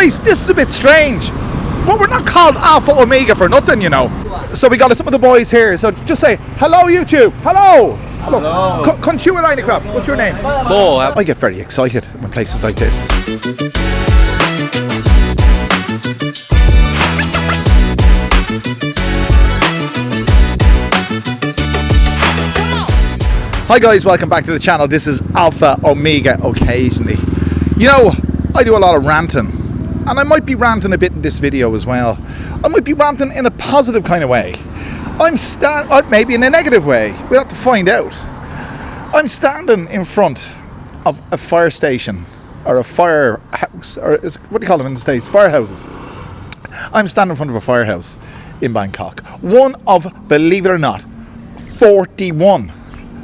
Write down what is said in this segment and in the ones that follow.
Guys, this is a bit strange. But we're not called Alpha Omega for nothing, you know. So we got some of the boys here. So just say, hello, YouTube. Hello. Hello. Conchua line of crap. What's your name? Bo. I get very excited when places like this. Hi guys, welcome back to the channel. This is Alpha Omega occasionally. You know, I do a lot of ranting, and I might be ranting a bit in this video as well. I might be ranting in a positive kind of way. Maybe in a negative way. We'll have to find out. I'm standing in front of a fire station, or a firehouse, or what do you call them in the States? Firehouses. I'm standing in front of a firehouse in Bangkok. One of, believe it or not, 41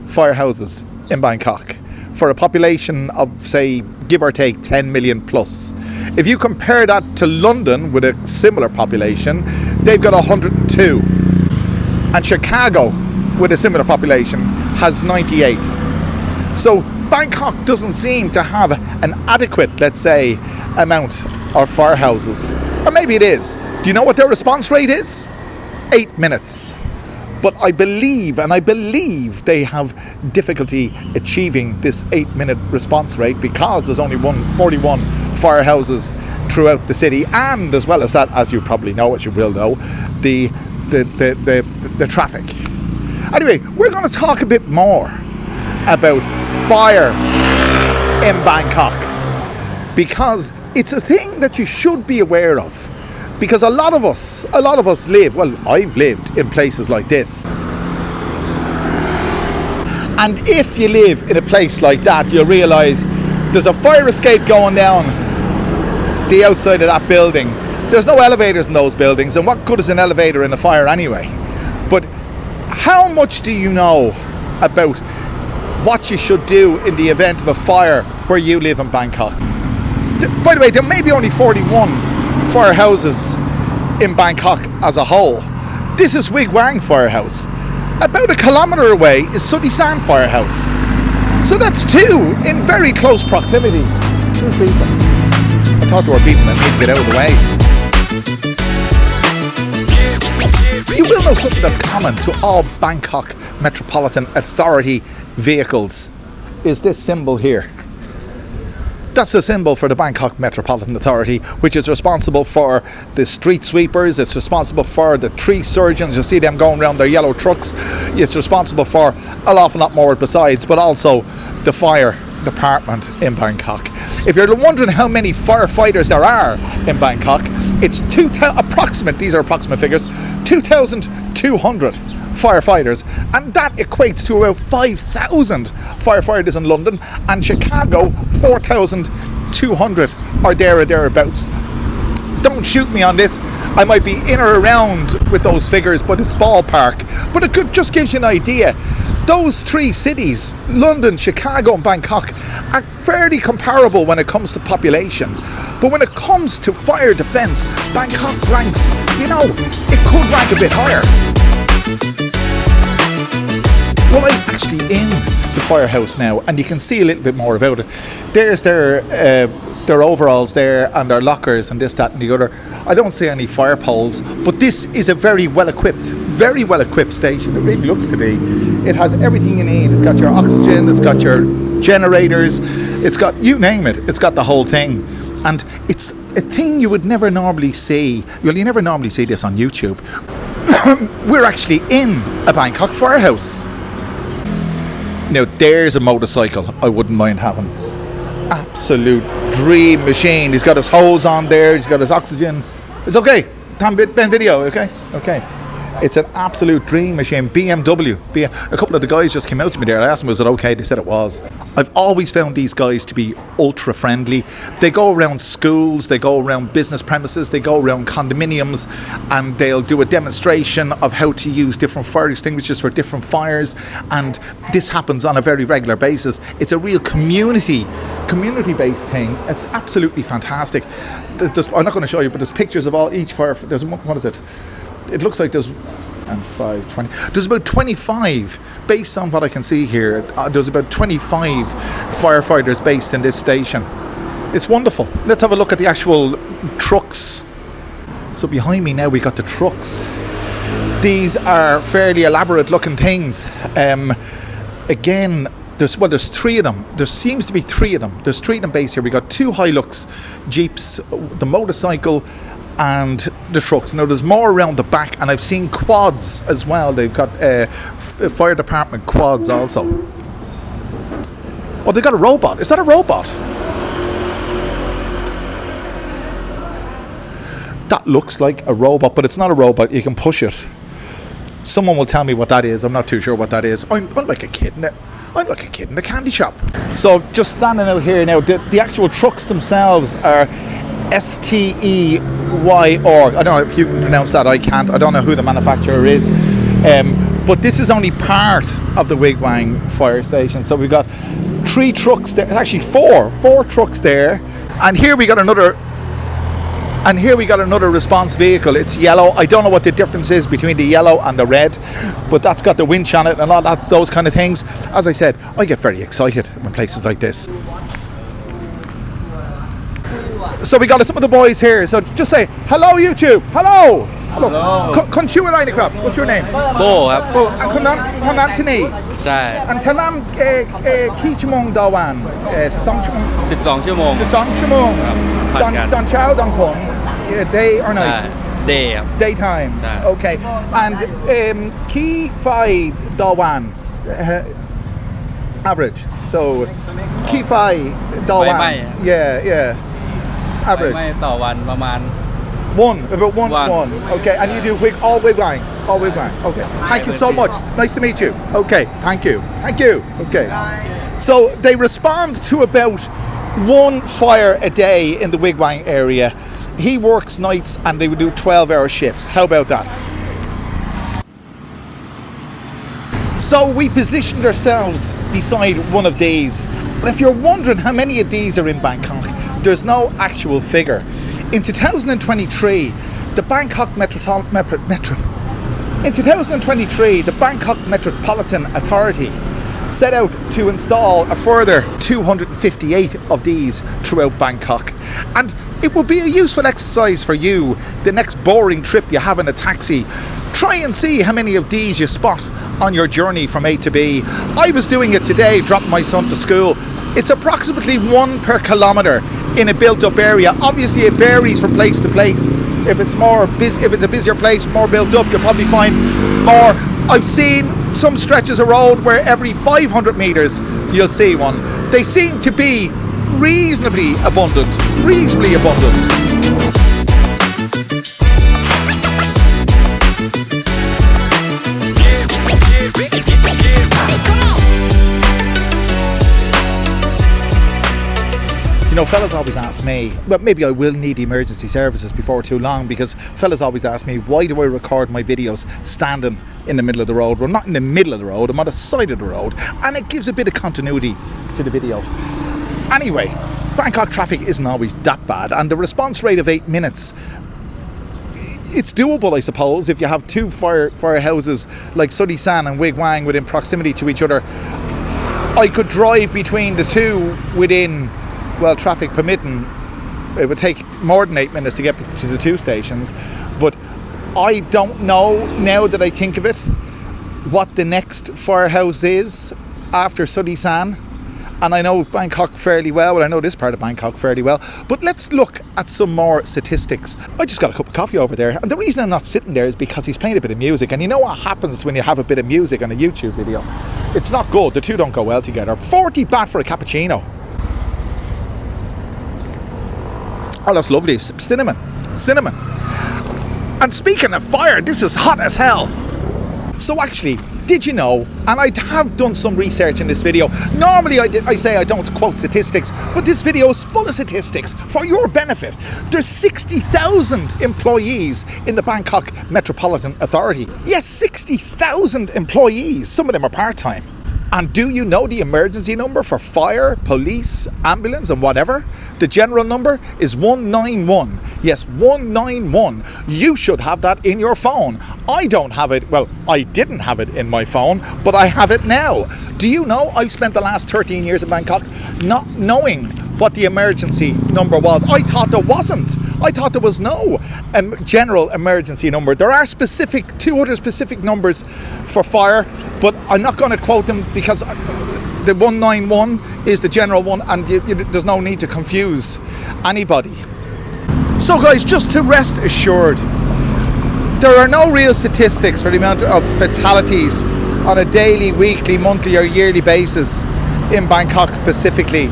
firehouses in Bangkok for a population of, say, give or take 10 million plus. If you compare that to London with a similar population, they've got 102. And Chicago with a similar population has 98. So Bangkok doesn't seem to have an adequate, let's say, amount of firehouses. Or maybe it is. Do you know what their response rate is? 8 minutes. But I believe they have difficulty achieving this 8-minute response rate because there's only 41 firehouses throughout the city, and as well as that, as you probably know, as you will know, the traffic. Anyway, we're going to talk a bit more about fire in Bangkok because it's a thing that you should be aware of. Because a lot of us live, well, I've lived in places like this. And if you live in a place like that, you'll realise there's a fire escape going down the outside of that building. There's no elevators in those buildings, and what good is an elevator in a fire anyway? But how much do you know about what you should do in the event of a fire where you live in Bangkok? By the way, there may be only 41 firehouses in Bangkok as a whole. This is Wig Wang Firehouse. About a kilometre away is Sooty Sand Firehouse. So that's two in very close proximity. Two people. I thought they were people that need to get out of the way. You will know something that's common to all Bangkok Metropolitan Authority vehicles is this symbol here. That's the symbol for the Bangkok Metropolitan Authority, which is responsible for the street sweepers. It's responsible for the tree surgeons. You see them going around their yellow trucks. It's responsible for an awful lot more besides, but also the fire department in Bangkok. If you're wondering how many firefighters there are in Bangkok, it's these are approximate figures, 2,200 firefighters, and that equates to about 5,000 firefighters in London, and Chicago 4,200 or thereabouts. Don't shoot me on this, I might be in or around with those figures, but it's ballpark. But it just gives you an idea. Those three cities, London, Chicago and Bangkok, are fairly comparable when it comes to population. But when it comes to fire defence, Bangkok ranks, it could rank a bit higher. Well, I'm actually in the firehouse now, and you can see a little bit more about it. There's their overalls there, and their lockers, and this, that, and the other. I don't see any fire poles, but this is a very well equipped station. It really looks to be. It has everything you need. It's got your oxygen, it's got your generators, it's got, you name it, it's got the whole thing. And it's a thing you would never normally see. Well, you never normally see this on YouTube. We're actually in a Bangkok firehouse. Now there's a motorcycle I wouldn't mind having. Absolute dream machine. He's got his hose on there, he's got his oxygen. It's okay. Ben video, okay? Okay. It's an absolute dream machine. BMW. A couple of the guys just came out to me there. I asked them, was it okay? They said it was. I've always found these guys to be ultra friendly. They go around schools, they go around business premises, they go around condominiums, and they'll do a demonstration of how to use different fire extinguishers for different fires. And this happens on a very regular basis. It's a real community-based thing. It's absolutely fantastic. I'm not going to show you, but there's pictures of each fire. What is it? It looks like there's 20. There's about 25, based on what I can see here. There's about 25 firefighters based in this station. It's wonderful. Let's have a look at the actual trucks. So behind me now we got the trucks. These are fairly elaborate looking things. Again, there's 3 of them. There seems to be 3 of them. There's 3 of them based here. We got 2 Hilux Jeeps, the motorcycle and the trucks. Now there's more around the back, and I've seen quads as well. They've got fire department quads also. Oh, they got a robot. Is that a robot? That looks like a robot, but it's not a robot. You can push it. Someone will tell me what that is. I'm not too sure what that is. I'm like a kid in it. I'm like a kid in the candy shop. So just standing out here now, the actual trucks themselves are STEYR. I don't know if you can pronounce that. I can't. I don't know who the manufacturer is. But this is only part of the Wigwang fire station. So we've got 3 trucks there. Actually 4 trucks there. And here we got another response vehicle. It's yellow. I don't know what the difference is between the yellow and the red, but that's got the winch on it and all that, those kind of things. As I said, I get very excited when places like this. So we got some of the boys here. So just say hello, YouTube. Hello. Hello. Kanชื่ออะไรนะครับ What's your name? โบครับ โบอันคนนั้นที่นี่ ใช่ อันทำกี่ชั่วโมงต่อวัน12 ชั่วโมง 12 ชั่วโมง 12 ชั่วโมง ครับ ตอนเช้าตอนคนday or ใช่ night day ครับ daytime ใช่ okay and กี่ไฟต่อวัน average so กี่ไฟต่อวัน ไฟไหม้ yeah average ไม่ต่อวันประมาณ about one. Okay, and you do all Wigwang. Okay, thank you so much. Nice to meet you. Okay, thank you. Okay. So they respond to about 1 fire a day in the Wigwang area. He works nights and they would do 12-hour shifts. How about that? So we positioned ourselves beside one of these. But if you're wondering how many of these are in Bangkok, there's no actual figure. In 2023, the Bangkok Metropolitan Authority set out to install a further 258 of these throughout Bangkok. And it will be a useful exercise for you the next boring trip you have in a taxi. Try and see how many of these you spot on your journey from A to B. I was doing it today, dropping my son to school. It's approximately 1 per kilometre in a built-up area. Obviously, it varies from place to place. If it's a busier place, more built up, you'll probably find more. I've seen some stretches of road where every 500 metres you'll see one. They seem to be reasonably abundant. You know, fellas always ask me, well, maybe I will need the emergency services before too long, because fellas always ask me, why do I record my videos standing in the middle of the road? Well, I'm not in the middle of the road, I'm on the side of the road, and it gives a bit of continuity to the video. Anyway, Bangkok traffic isn't always that bad, and the response rate of 8 minutes, it's doable, I suppose, if you have 2 firehouses like Sudi San and Wigwang within proximity to each other. I could drive between the 2 within, well, traffic permitting. It would take more than 8 minutes to get to the 2 stations, but I don't know, now that I think of it, what the next firehouse is after Sudi San. And I know Bangkok fairly well. I know this part of Bangkok fairly well. But let's look at some more statistics. I just got a cup of coffee over there, and the reason I'm not sitting there is because he's playing a bit of music. And you know what happens when you have a bit of music on a YouTube video? It's not good. The two don't go well together. 40 baht for a cappuccino. Oh, that's lovely. Cinnamon. And speaking of fire, this is hot as hell. So actually, did you know, and I have done some research in this video. Normally I say I don't quote statistics, but this video is full of statistics for your benefit. There's 60,000 employees in the Bangkok Metropolitan Authority. Yes, 60,000 employees. Some of them are part-time. And do you know the emergency number for fire, police, ambulance and whatever? The general number is 191. Yes, 191. You should have that in your phone. I don't have it. Well, I didn't have it in my phone, but I have it now. Do you know I've spent the last 13 years in Bangkok not knowing what the emergency number was. I thought there wasn't. I thought there was no general emergency number. There are two other specific numbers for fire, but I'm not going to quote them because the 191 is the general one, and there's no need to confuse anybody. So guys, just to rest assured, there are no real statistics for the amount of fatalities on a daily, weekly, monthly or yearly basis in Bangkok specifically.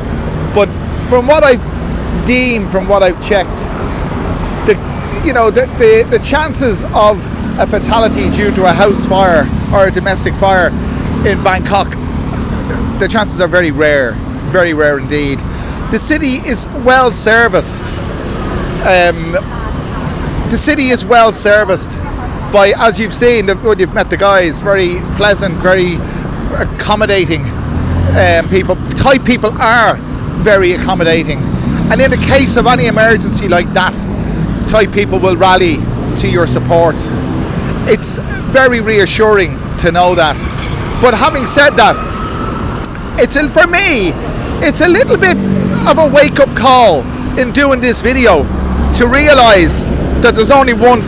But from what I've deemed, from what I've checked, the chances of a fatality due to a house fire or a domestic fire in Bangkok, the chances are very rare indeed. The city is well serviced. The city is well serviced by, as you've seen, when you've met the guys, very pleasant, very accommodating people. Thai people are very accommodating, and in the case of any emergency like that, Thai people will rally to your support. It's very reassuring to know that. But having said that, for me, it's a little bit of a wake-up call in doing this video to realise that there's only 41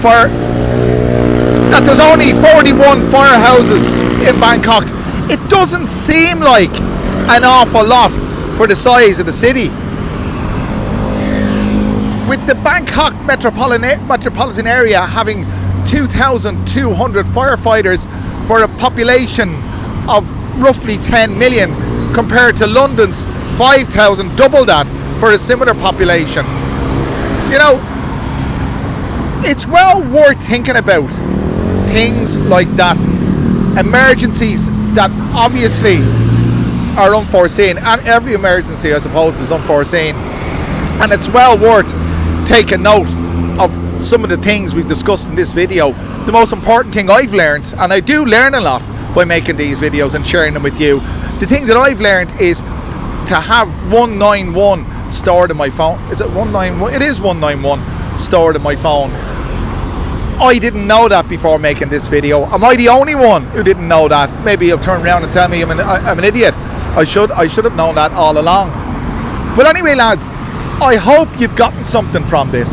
firehouses in Bangkok. It doesn't seem like an awful lot for the size of the city. With the Bangkok metropolitan area having 2,200 firefighters for a population of roughly 10 million, compared to London's 5,000, double that for a similar population. It's well worth thinking about things like that, emergencies that obviously are unforeseen, and every emergency I suppose is unforeseen, and it's well worth taking note of some of the things we've discussed in this video. The most important thing I've learned, and I do learn a lot by making these videos and sharing them with you, the thing that I've learned is to have 191 stored in my phone. Is it 191? It is 191 stored in my phone. I didn't know that before making this video. Am I the only one who didn't know that? Maybe you'll turn around and tell me I'm an idiot. I should have known that all along. But anyway, lads, I hope you've gotten something from this.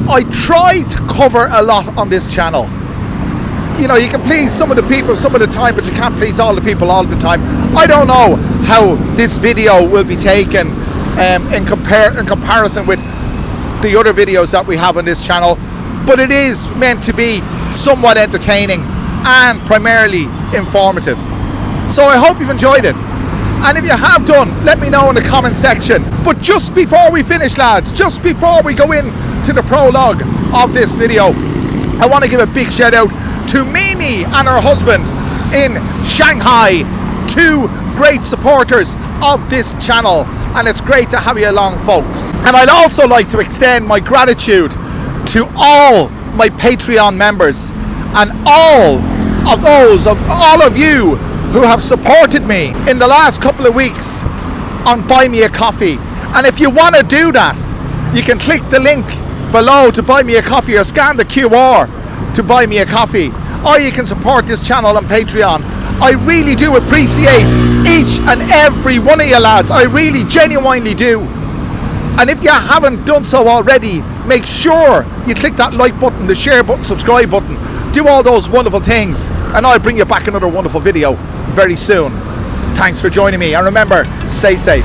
I try to cover a lot on this channel. You can please some of the people some of the time, but you can't please all the people all the time. I don't know how this video will be taken in comparison with the other videos that we have on this channel, but it is meant to be somewhat entertaining and primarily informative. So I hope you've enjoyed it, and if you have done, let me know in the comment section. But just before we finish, lads, just before we go into the prologue of this video, I want to give a big shout out to Mimi and her husband in Shanghai, two great supporters of this channel, and it's great to have you along, folks. And I'd also like to extend my gratitude to all my Patreon members and all of you who have supported me in the last couple of weeks on Buy Me a Coffee. And if you want to do that, you can click the link below to buy me a coffee, or scan the QR to buy me a coffee, or you can support this channel on Patreon. I really do appreciate each and every one of you, lads. I really genuinely do. And if you haven't done so already, make sure you click that like button, the share button, subscribe button, do all those wonderful things, and I'll bring you back another wonderful video very soon. Thanks for joining me, and remember, stay safe.